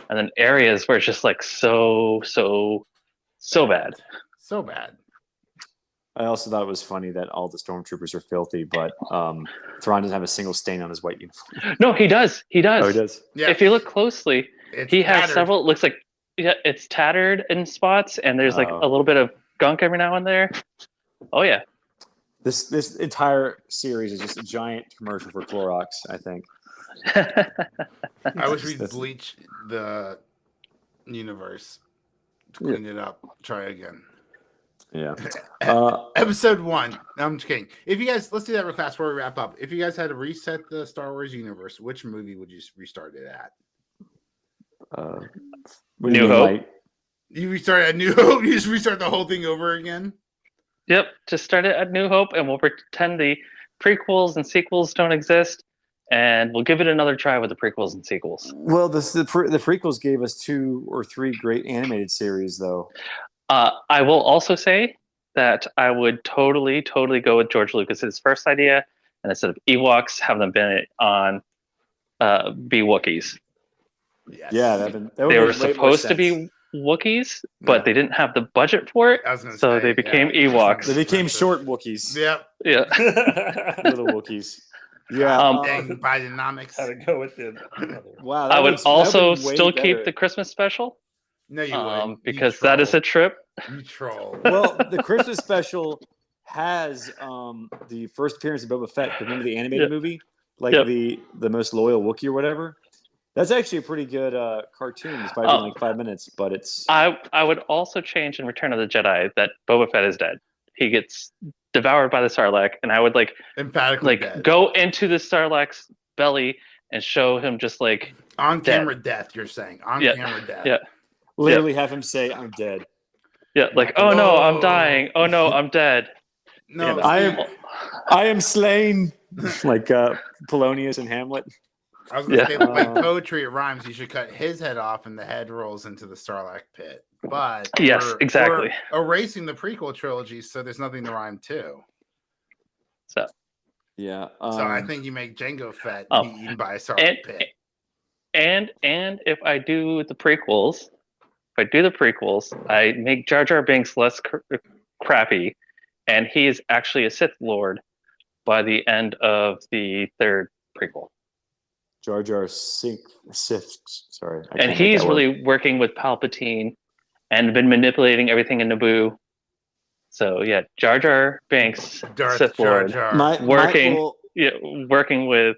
and then areas where it's just like so bad. So bad. I also thought it was funny that all the stormtroopers are filthy, but Thrawn doesn't have a single stain on his white uniform. No, he does. He does. Oh, he does. Yeah. If you look closely, It's he has tattered. several. It looks like it's tattered in spots, and there's like Oh. a little bit of gunk every now and there. Oh yeah. This entire series is just a giant commercial for Clorox, I think. I wish we'd That's- bleach the universe, clean it up, try again. Yeah. Episode 1. No, I'm just kidding. If you guys, let's do that real fast before we wrap up. If you guys had to reset the Star Wars universe, which movie would you restart it at? What New do you mean, Hope? like- You restart at New Hope? You just restart the whole thing over again? Yep. Just start it at New Hope, and we'll pretend the prequels and sequels don't exist, and we'll give it another try with the prequels and sequels. Well, the prequels gave us 2 or 3 great animated series, though. I will also say that I would totally go with George Lucas's first idea, and instead of Ewoks, have them be Wookiees. Yes. Yeah, that They were supposed to be Wookiees, but Yeah. they didn't have the budget for it, I was gonna so say, they became yeah. Ewoks. They became short Wookiees. Yep. Yeah. Little Wookiees. Yeah. Dang Bidenomics. How to go with the Wow. I would that also would've been way still better. keep the Christmas special, No, you wouldn't. You because that is a troll. trip. You troll. Well, the Christmas special has the first appearance of Boba Fett. Remember the animated Yep. movie, like Yep. the most loyal Wookiee or whatever. That's actually a pretty good cartoon. It's probably been like 5 minutes, but it's I would also change in Return of the Jedi that Boba Fett is dead. He gets devoured by the Sarlacc, and I would Emphatically dead. go into the Sarlacc's belly and show him just like On dead. camera death, you're saying. On Yeah. camera death. Yeah. literally have him say, "I'm dead." like oh no I'm dying, oh no I'm dead. No, Yeah, I am slain, like Polonius and Hamlet. I was going to Yeah. say, like poetry, it rhymes. You should cut his head off and the head rolls into the Sarlacc pit. But Yes, exactly. we're erasing the prequel trilogy, so there's nothing to rhyme to. So Yeah. So I think you make Jango Fett Oh. be eaten by a Sarlacc pit. and if I do the prequels, I make Jar Jar Binks less crappy, and he is actually a Sith Lord by the end of the 3rd prequel. Jar Jar Sith. Sorry, I And can't make he's that word. really working with Palpatine and been manipulating everything in Naboo. So yeah, Jar Jar Binks, Darth Sith Jar Lord, Jar. working- well, working with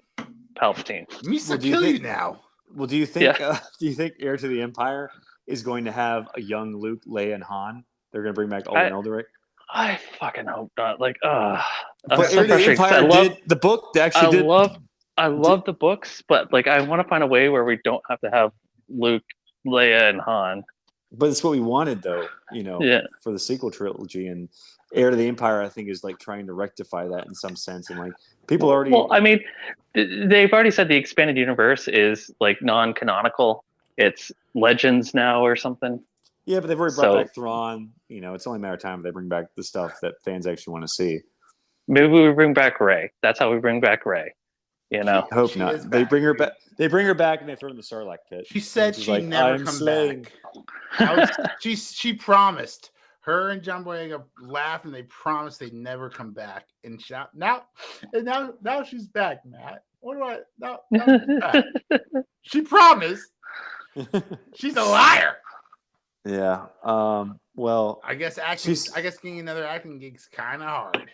Palpatine. Misa Well, do you kill you think- now. well, do you think Heir to the Empire is going to have a young Luke, Leia, and Han? They're going to bring back Alden Elderick. I fucking hope not. Like, I'm But so Heir to the frustrated 'cause Empire did the book. They actually did. I love the books, but like I want to find a way where we don't have to have Luke, Leia, and Han. But it's what we wanted, though. Yeah. For the sequel trilogy, and Heir to the Empire, I think, is like trying to rectify that in some sense. And like people already. Well, I mean, they've already said the expanded universe is like non-canonical. It's Legends now or something. Yeah, but they've already brought So- back Thrawn. It's only a matter of time if they bring back the stuff that fans actually want to see. Maybe we bring back Rey. That's how we bring back Rey. I hope She not. is They back. bring her back. They bring her back and they throw her in the Sarlacc pit. She said And she's she'd like, never "I'm come slain." back. She promised. Her and John Boyega laughed and they promised they'd never come back. And now she's back, Matt. What do I now she's back. She promised. She's a liar. Yeah. Well. I guess acting. She's- I guess getting another acting gig's kind of hard.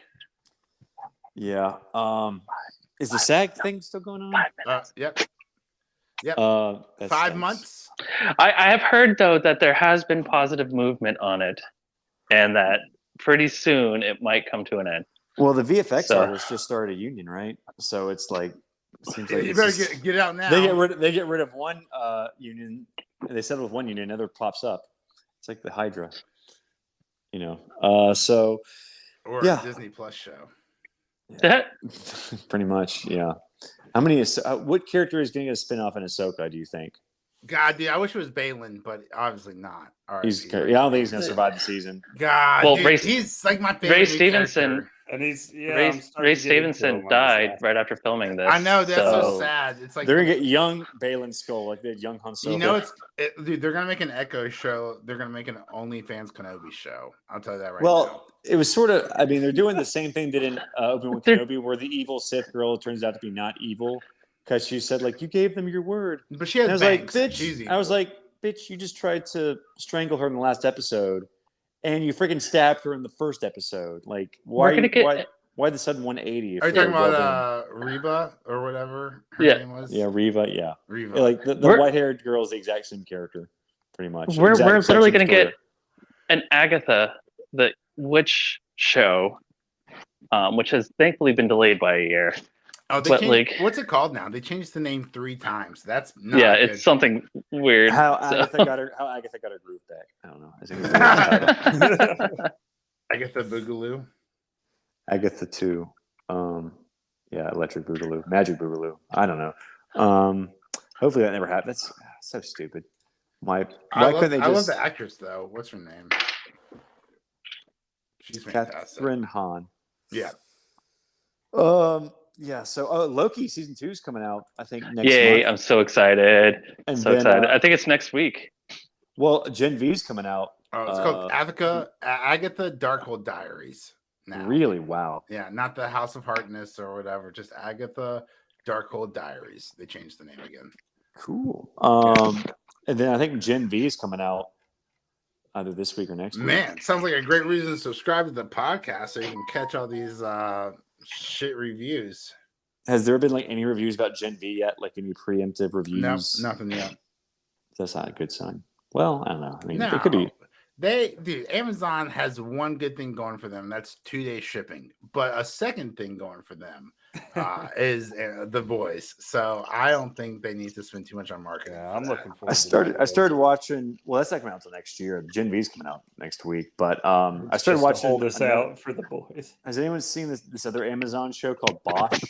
Yeah. Is the SAG thing still going on? 5 minutes. Yep. That 5 stinks. months. I have heard though that there has been positive movement on it, and that pretty soon it might come to an end. Well, the VFX So- artists just started a union, right? So it's like seems like You it's better just- get out now. they get rid of one union. They settle with one union, another pops up. It's like the Hydra, So or yeah. a Disney Plus show. pretty much, yeah. How many? What character is going to get a spin-off in Ahsoka? Do you think? God, dude, I wish it was Balin, but obviously not. All right, I don't think he's going to survive the season. God, Well, dude, he's like my favorite. Ray new Stevenson- character. And he's Ray, I'm starting to get into Stevenson him on this died last right after filming this. I know that's so so sad. It's like They're gonna get young Balin Skull, like they had young Han Solo. you know, dude. They're gonna make an Echo show. They're gonna make an OnlyFans Kenobi show. I'll tell you that right now. Well, it was sort of. I mean, they're doing the same thing they did in Obi-Wan Kenobi, where the evil Sith girl turns out to be not evil because she said, like, you gave them your word. But she has And I was bangs. like, bitch. She's I was evil. like, bitch, you just tried to strangle her in the last episode, and you freaking stabbed her in the first episode. Like, We're gonna get- why the sudden 180? Are you talking about Reba or whatever her Yeah. name was? Yeah, Riva. Yeah, Reva. Yeah, like the We're- white-haired girl is the exact same character, pretty much. we're Exact literally same gonna story. get an Agatha, the witch show, which has thankfully been delayed by a year. Oh, they But, changed, like- what's it called now? They changed the name 3 times. That's not Yeah, good. it's something weird. How so- Agatha got her groove back. I don't know. I think it's the title. Agatha Boogaloo. Agatha 2. Yeah, Electric Boogaloo. Magic Boogaloo. I don't know. Hopefully that never happened. That's so stupid. Why couldn't they I love just the actress though. What's her name? She's fantastic. Catherine Hahn. Yeah. Yeah, so Loki season 2 is coming out, I think, next Yay, month. I'm so excited. And So then, excited. I think it's next week. Well, Gen V's coming out. Oh, it's called Agatha Darkhold Diaries. Now. Really? Wow. Yeah, not the House of Harkness or whatever, just Agatha Darkhold Diaries. They changed the name again. Cool. And then I think Gen V is coming out either this week or next week. Man, sounds like a great reason to subscribe to the podcast so you can catch all these shit reviews. Has there been like any reviews about Gen V yet? Like any preemptive reviews? No, nothing yet. That's not a good sign. Well, I don't know. I mean, No. it could be. Amazon has one good thing going for them. That's 2-day shipping. But a second thing going for them is The Boys. So I don't think they need to spend too much on marketing. Yeah, for I'm that. looking forward. I started watching. Well, that's not coming out until next year. Gen V's coming out next week. But I started watching. Hold us out for the boys. Has anyone seen this other Amazon show called Bosch?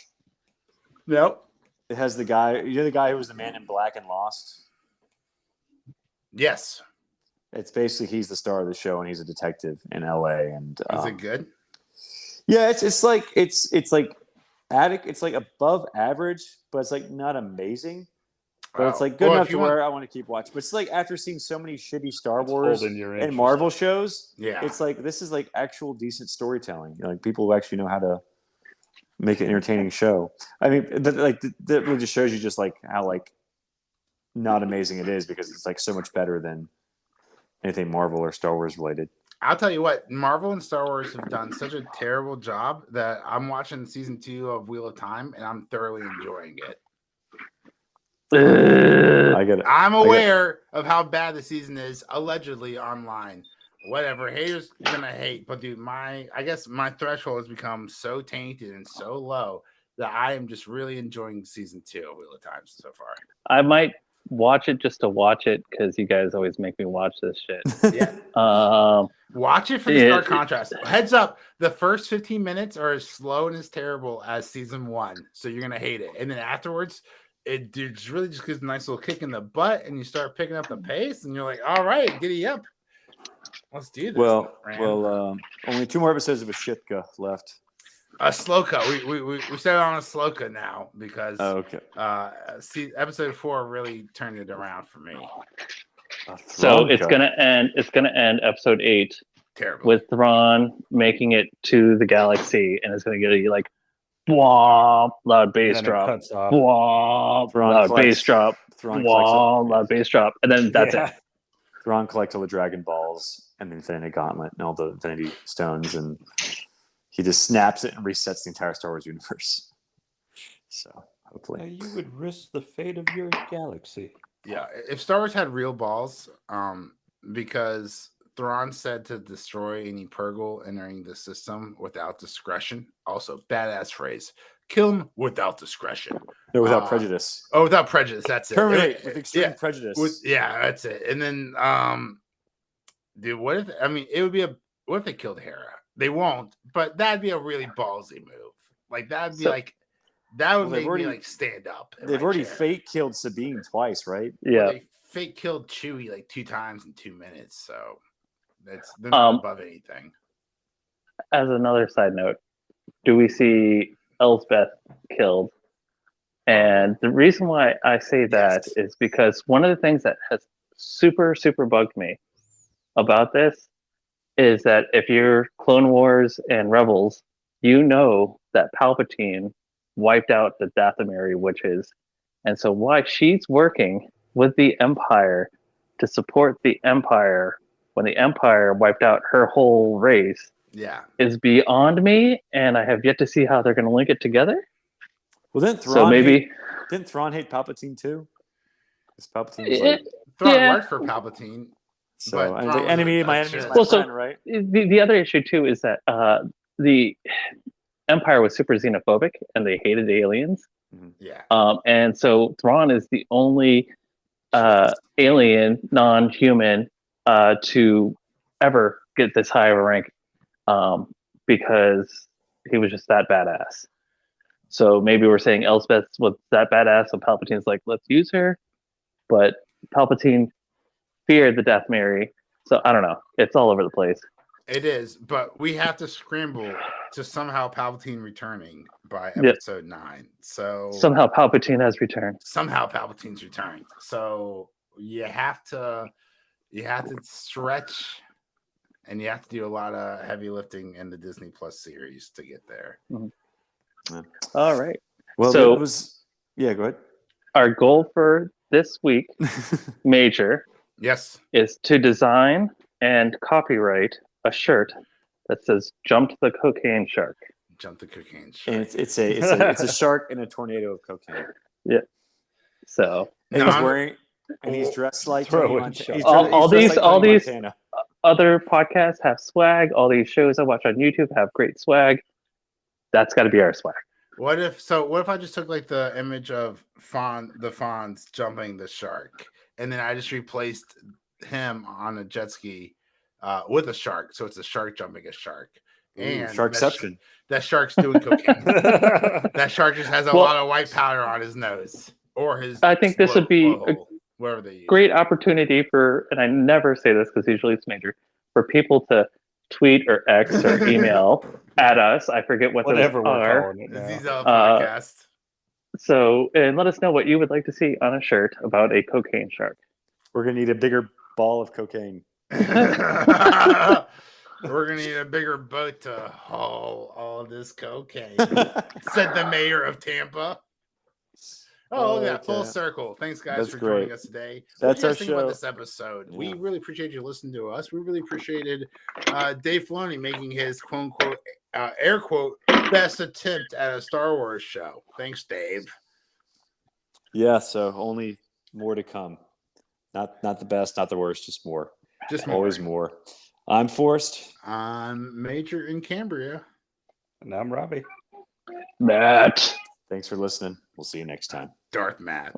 Nope. It has the guy. You know the guy who was the Man in Black and Lost. Yes. It's basically he's the star of the show and he's a detective in LA. And Is it good? yeah, it's like above average, but it's like not amazing. But it's like good enough to where I want to keep watching. But it's like after seeing so many shitty Star Wars holding your and interest. Marvel shows, Yeah. it's like this is like actual decent storytelling. Like people who actually know how to make an entertaining show. I mean, that really just shows you just like how like not amazing it is because it's like so much better than anything Marvel or Star Wars related. I'll tell you what, Marvel and Star Wars have done such a terrible job that I'm watching season 2 of Wheel of Time and I'm thoroughly enjoying it. I get it. I'm aware of how bad the season is, allegedly online. Whatever, haters gonna hate, but dude, I guess my threshold has become so tainted and so low that I am just really enjoying season 2 of Wheel of Time so far. I might watch it just to watch it because you guys always make me watch this shit. Yeah. Watch it for the Yeah. stark contrast. Heads up, the first 15 minutes are as slow and as terrible as season 1, so you're gonna hate it. And then afterwards, it really just gives a nice little kick in the butt, and you start picking up the pace, and you're like, "All right, giddy up, let's do this." Well, Rand. only 2 more episodes of Ashika left. A Sloka. We set it on a Sloka now because Okay. episode 4 really turned it around for me. So it's gonna end episode 8 Terrible. with Thrawn making it to the galaxy, and it's gonna get a like womp loud bass And then it drop, cuts off. womp Thrawn loud collects- bass drop, Thrawn womp loud bass drop, and then that's Yeah. it. Thrawn collects all the Dragon Balls and the Infinity Gauntlet and all the Infinity Stones, and he just snaps it and resets the entire Star Wars universe. So hopefully, You would risk the fate of your galaxy. Yeah, if Star Wars had real balls, because Thrawn said to destroy any Purgle entering the system without discretion. Also, badass phrase. Kill him without discretion. no, without prejudice. Oh, without prejudice. That's it. Terminate with extreme yeah, prejudice. that's it. And then, dude, what if they killed Hera? They won't, but that'd be a really ballsy move. Like that would make me like stand up. in They've my already chair. fake killed Sabine twice, right? Yeah. They fake killed Chewie like 2 times in 2 minutes, so they're not above anything. As another side note, do we see Elsbeth killed? And the reason why I say that Yes. is because one of the things that has super bugged me about this is that if you're Clone Wars and Rebels, you know that Palpatine wiped out the Dathomiri witches. And so why she's working with the Empire to support the Empire when the Empire wiped out her whole race Yeah. is beyond me, and I have yet to see how they're going to link it together. Well, didn't So Thrawn maybe didn't Thrawn hate Palpatine too? Because Palpatine was like, Thrawn Yeah. worked for Palpatine. so But I Thrawn was like, was enemy, a my enemy is jerk. my Well, so- friend, right? the other issue too is that the Empire was super xenophobic and they hated aliens. Yeah. And so Thrawn is the only alien, non-human, to ever get this high of a rank, because he was just that badass. So maybe we're saying Elspeth was that badass, so Palpatine's like, let's use her. But Palpatine feared the Dathomiri, so I don't know. It's all over the place. It is, but we have to scramble to somehow Palpatine returning by Yeah. episode 9. So Somehow Palpatine has returned. somehow Palpatine's returned. So you have to stretch, and you have to do a lot of heavy lifting in the Disney Plus series to get there. All right. Well, So- it was. Yeah, go ahead. Our goal for this week, Major, Yes. is to design and copyright a shirt that says "Jumped the Cocaine Shark." Jump the cocaine. And Shark. it's a shark in a tornado of cocaine. So And No, he's I'm- wearing, and he's dressed like Throw Tony in Montana. shark. He's All- dressed- all he's dressed these- like all Tony these- Montana. other podcasts have swag. All these shows I watch on YouTube have great swag. That's got to be our swag. What if I just took like the image of the Fonz jumping the shark, and then I just replaced him on a jet ski with a shark, so it's a shark jumping a shark. And Sharkception. that shark's doing cocaine. That shark just has a Well- lot of white powder on his nose or his. I think this would be a blowhole, wherever they use. Great opportunity for, and I never say this because usually it's Major, for people to tweet or X or email at us. I forget what Whatever those we're are. calling it now. Zizzo podcast. So, and let us know what you would like to see on a shirt about a cocaine shark. We're gonna need a bigger ball of cocaine. We're gonna need a bigger boat to haul all this cocaine, said the mayor of Tampa. Oh, yeah, full Okay. circle. Thanks, guys, That's for joining great. us today. That's what our do you guys think about show. this episode? We Yeah. really appreciate you listening to us. We really appreciated Dave Filoni making his quote unquote air quote best attempt at a Star Wars show. Thanks, Dave. Yeah, so only more to come. Not the best, not the worst, just more. Just more. Always more. I'm Forrest. I'm Major in Cambria. And I'm Robbie. Matt. Thanks for listening. We'll see you next time. Darth Matt.